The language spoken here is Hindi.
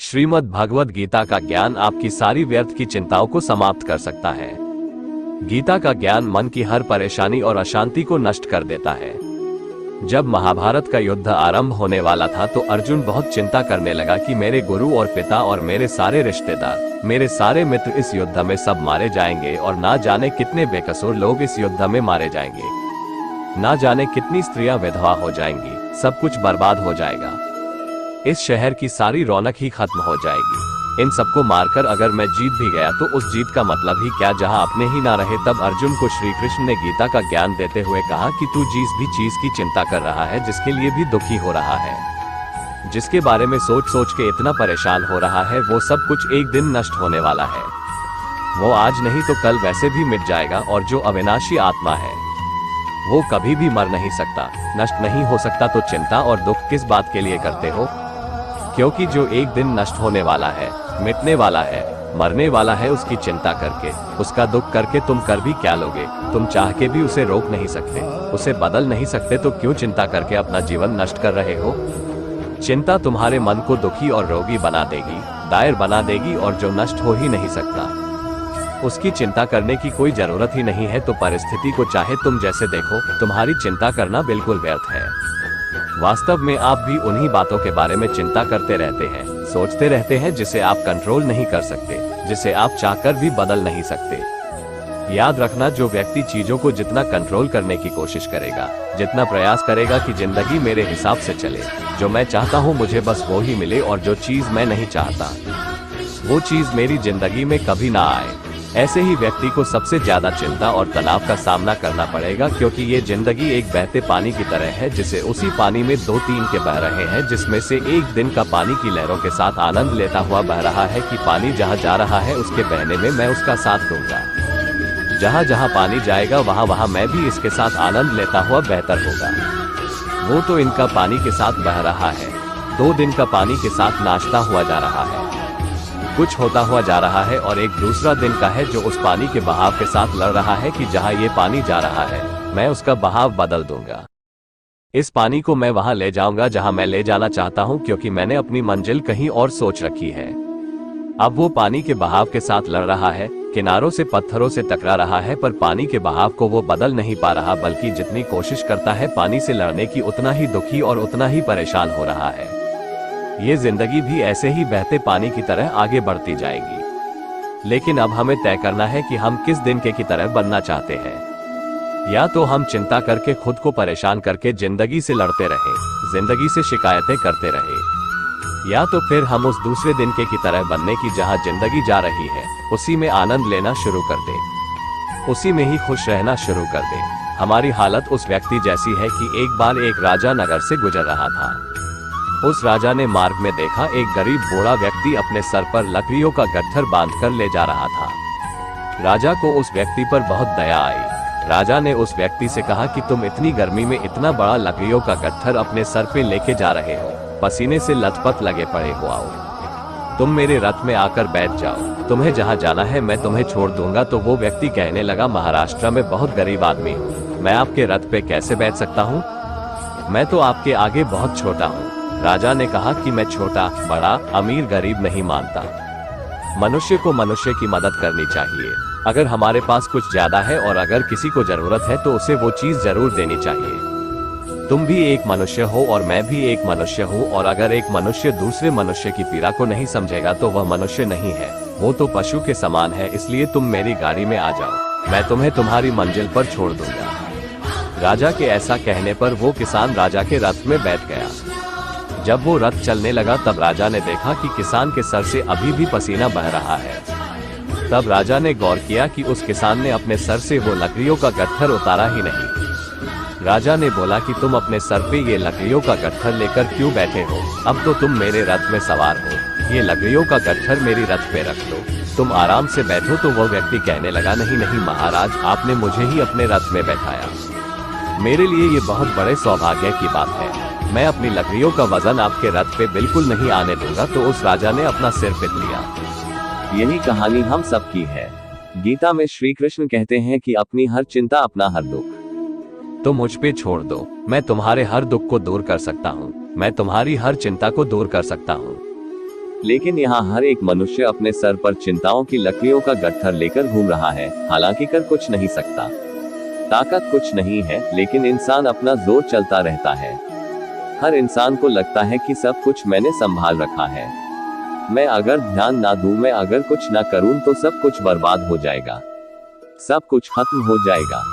श्रीमद् भगवद गीता का ज्ञान आपकी सारी व्यर्थ की चिंताओं को समाप्त कर सकता है। गीता का ज्ञान मन की हर परेशानी और अशांति को नष्ट कर देता है। जब महाभारत का युद्ध आरंभ होने वाला था तो अर्जुन बहुत चिंता करने लगा कि मेरे गुरु और पिता और मेरे सारे रिश्तेदार, मेरे सारे मित्र इस युद्ध में सब मारे जाएंगे और ना जाने कितने बेकसूर लोग इस युद्ध में मारे जाएंगे। ना जाने कितनी स्त्रियां विधवा हो जाएंगी, सब कुछ बर्बाद हो जाएगा। इस शहर की सारी रौनक ही खत्म हो जाएगी। इन सबको मारकर अगर मैं जीत भी गया तो उस जीत का मतलब ही क्या, जहां अपने ही ना रहे। तब अर्जुन को श्री कृष्ण ने गीता का ज्ञान देते हुए कहा कि तू जिस भी चीज की चिंता कर रहा है, जिसके लिए भी दुखी हो रहा है, जिसके बारे में सोच सोच के इतना परेशान हो रहा है, वो सब कुछ एक दिन नष्ट होने वाला है। वो आज नहीं तो कल वैसे भी मिट जाएगा। और जो अविनाशी आत्मा है वो कभी भी मर नहीं सकता, नष्ट नहीं हो सकता। तो चिंता और दुख किस बात के लिए करते हो? क्योंकि जो एक दिन नष्ट होने वाला है, मिटने वाला है, मरने वाला है, उसकी चिंता करके, उसका दुख करके तुम कर भी क्या लोगे? तुम चाह के भी उसे रोक नहीं सकते, उसे बदल नहीं सकते, तो क्यों चिंता करके अपना जीवन नष्ट कर रहे हो? चिंता तुम्हारे मन को दुखी और रोगी बना देगी, दायर बना देगी, और जो नष्ट हो ही नहीं सकता उसकी चिंता करने की कोई जरूरत ही नहीं है। तो परिस्थिति को चाहे तुम जैसे देखो, तुम्हारी चिंता करना बिल्कुल व्यर्थ है। वास्तव में आप भी उन्हीं बातों के बारे में चिंता करते रहते हैं, सोचते रहते हैं, जिसे आप कंट्रोल नहीं कर सकते, जिसे आप चाहकर भी बदल नहीं सकते। याद रखना, जो व्यक्ति चीजों को जितना कंट्रोल करने की कोशिश करेगा, जितना प्रयास करेगा कि जिंदगी मेरे हिसाब से चले, जो मैं चाहता हूँ मुझे बस वो ही मिले, और जो चीज मैं नहीं चाहता वो चीज मेरी जिंदगी में कभी ना आए, ऐसे ही व्यक्ति को सबसे ज्यादा चिंता और तनाव का सामना करना पड़ेगा। क्योंकि ये जिंदगी एक बहते पानी की तरह है, जिसे उसी पानी में दो तीन के बह रहे हैं, जिसमें से एक दिन का पानी की लहरों के साथ आनंद लेता हुआ बह रहा है कि पानी जहाँ जा रहा है उसके बहने में मैं उसका साथ दूंगा। जहाँ जहाँ पानी जाएगा वहाँ वहाँ मैं भी इसके साथ आनंद लेता हुआ बेहतर होगा। वो तो इनका पानी के साथ बह रहा है, 2 दिन का पानी के साथ नाचता हुआ जा रहा है, कुछ होता हुआ जा रहा है, और एक दूसरा दिन का है जो उस पानी के बहाव के साथ लड़ रहा है कि जहां ये पानी जा रहा है मैं उसका बहाव बदल दूंगा। इस पानी को मैं वहां ले जाऊंगा जहां मैं ले जाना चाहता हूं, क्योंकि मैंने अपनी मंजिल कहीं और सोच रखी है। अब वो पानी के बहाव के साथ लड़ रहा है, किनारों से पत्थरों से टकरा रहा है, पर पानी के बहाव को वो बदल नहीं पा रहा, बल्कि जितनी कोशिश करता है पानी से लड़ने की, उतना ही दुखी और उतना ही परेशान हो रहा है। ये जिंदगी भी ऐसे ही बहते पानी की तरह आगे बढ़ती जाएगी। लेकिन अब हमें तय करना है कि हम किस दिन के की तरह बनना चाहते हैं। या तो हम चिंता करके खुद को परेशान करके जिंदगी से लड़ते रहे, जिंदगी से शिकायतें करते रहे, या तो फिर हम उस दूसरे दिन के की तरह बनने की, जहां जिंदगी जा रही है उसी में आनंद लेना शुरू कर दे, उसी में ही खुश रहना शुरू कर दे। हमारी हालत उस व्यक्ति जैसी है कि एक बार एक राजा नगर से गुजर रहा था। उस राजा ने मार्ग में देखा एक गरीब बूढ़ा व्यक्ति अपने सर पर लकड़ियों का गट्ठर बांधकर ले जा रहा था। राजा को उस व्यक्ति पर बहुत दया आई। राजा ने उस व्यक्ति से कहा कि तुम इतनी गर्मी में इतना बड़ा लकड़ियों का गट्ठर अपने सर पे लेके जा रहे हो, पसीने से लथपथ लगे पड़े हो, आओ तुम मेरे रथ में आकर बैठ जाओ, तुम्हें जहाँ जाना है मैं तुम्हें छोड़ दूंगा। तो वो व्यक्ति कहने लगा, महाराष्ट्र में बहुत गरीब आदमी हूँ, मैं आपके रथ पे कैसे बैठ सकता हूँ? मैं तो आपके आगे बहुत छोटा हूँ। राजा ने कहा कि मैं छोटा बड़ा अमीर गरीब नहीं मानता, मनुष्य को मनुष्य की मदद करनी चाहिए। अगर हमारे पास कुछ ज्यादा है और अगर किसी को जरूरत है तो उसे वो चीज जरूर देनी चाहिए। तुम भी एक मनुष्य हो और मैं भी एक मनुष्य हूँ, और अगर एक मनुष्य दूसरे मनुष्य की पीड़ा को नहीं समझेगा तो वह मनुष्य नहीं है, वो तो पशु के समान है। इसलिए तुम मेरी गाड़ी में आ जाओ, मैं तुम्हें तुम्हारी मंजिल पर छोड़ दूंगा। राजा के ऐसा कहने पर वो किसान राजा के रथ में बैठ गया। जब वो रथ चलने लगा तब राजा ने देखा कि किसान के सर से अभी भी पसीना बह रहा है। तब राजा ने गौर किया कि उस किसान ने अपने सर से वो लकड़ियों का गट्ठर उतारा ही नहीं। राजा ने बोला कि तुम अपने सर पे ये लकड़ियों का गट्ठर लेकर क्यों बैठे हो? अब तो तुम मेरे रथ में सवार हो, ये लकड़ियों का गट्ठर मेरी रथ पे रख लो, तुम आराम से बैठो। तो वो व्यक्ति कहने लगा, नहीं नहीं महाराज, आपने मुझे ही अपने रथ में बैठाया, मेरे लिए ये बहुत बड़े सौभाग्य की बात है। मैं अपनी लकड़ियों का वजन आपके रथ पे बिल्कुल नहीं आने दूंगा। तो उस राजा ने अपना सिर पीट लिया। यही कहानी हम सब की है। गीता में श्री कृष्ण कहते हैं कि अपनी हर चिंता, अपना हर दुख तो मुझ पे छोड़ दो, मैं तुम्हारे हर दुख को दूर कर सकता हूँ, मैं तुम्हारी हर चिंता को दूर कर सकता हूँ। लेकिन यहाँ हर एक मनुष्य अपने सर पर चिंताओं की लकड़ियों का गट्ठर लेकर घूम रहा है, हालांकि कर कुछ नहीं सकता। ताकत कुछ नहीं है, लेकिन इंसान अपना जोर चलता रहता है। हर इंसान को लगता है कि सब कुछ मैंने संभाल रखा है। मैं अगर ध्यान ना दूं, मैं अगर कुछ ना करूं तो सब कुछ बर्बाद हो जाएगा, सब कुछ खत्म हो जाएगा।